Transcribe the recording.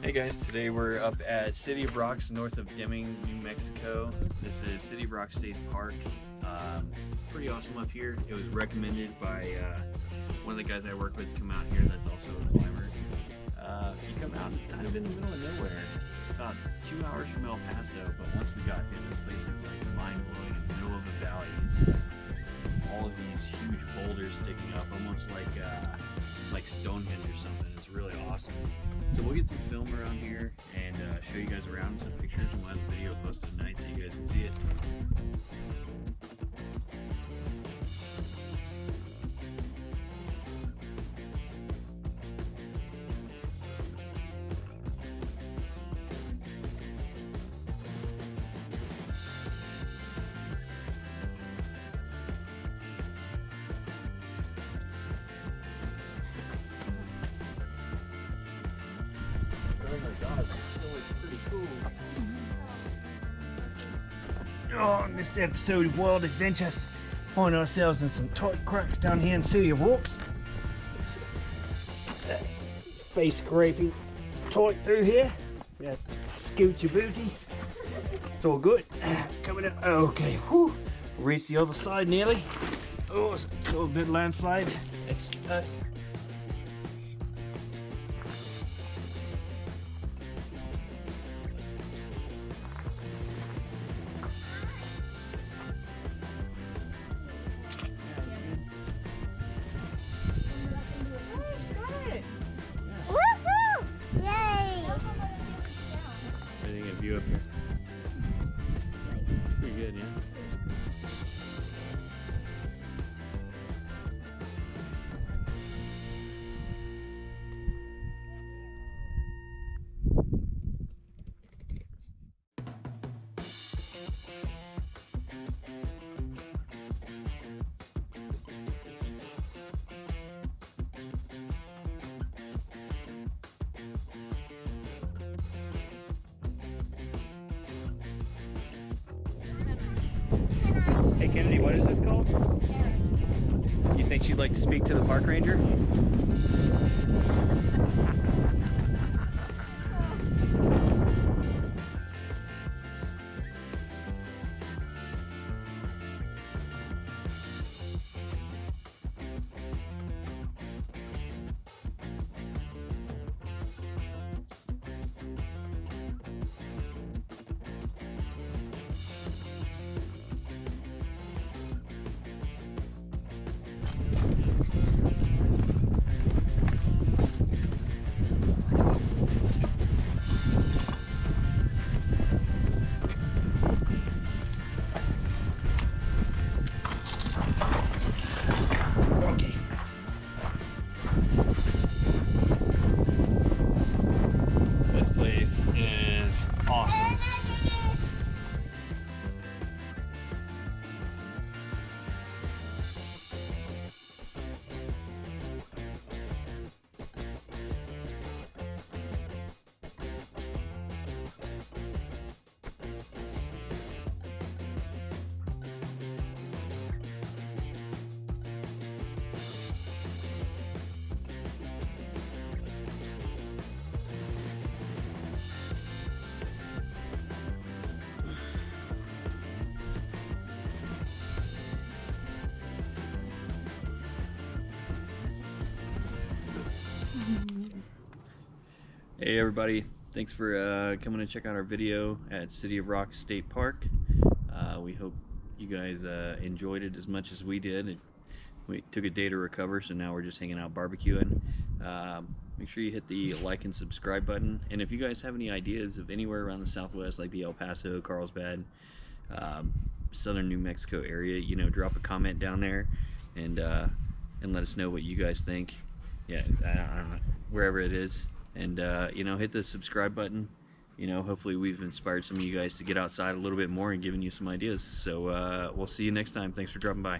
Hey guys, today we're up at City of Rocks north of Deming, New Mexico. This is City of Rocks State Park. Pretty awesome up here. It was recommended by one of the guys I work with to come out here that's also a climber. If you come out, it's kind of in the middle of nowhere. About 2 hours from El Paso, but once we got here, this place is like mind-blowing in the middle of the valley. It's all of these huge boulders sticking up, almost like Stonehenge or something. It's really awesome. So we'll get some film around here and show you guys around, some pictures, and we'll have the video posted tonight so you guys can see it. Oh my god, this still looks pretty cool. Oh, in this episode of Wild Adventures, find ourselves in some tight cracks down here in City of Rocks. It's face scraping tight through here. Yeah, scoot your booties. It's all good. Coming up. Okay, whew. Reach the other side nearly. Oh, it's a little bit landslide. It's View up here. Pretty good, yeah. Hey Kennedy, what is this called? You think she'd like to speak to the park ranger? This place is awesome. Hey everybody, thanks for coming to check out our video at City of Rocks State Park. We hope you guys enjoyed it as much as we did. We took a day to recover, so now we're just hanging out barbecuing. Make sure you hit the like and subscribe button, and if you guys have any ideas of anywhere around the Southwest, like the El Paso, Carlsbad, southern New Mexico area, you know, drop a comment down there and let us know what you guys think. Yeah, I don't know, wherever it is. And you know, hit the subscribe button. You know, hopefully we've inspired some of you guys to get outside a little bit more and giving you some ideas. So we'll see you next time. Thanks for dropping by.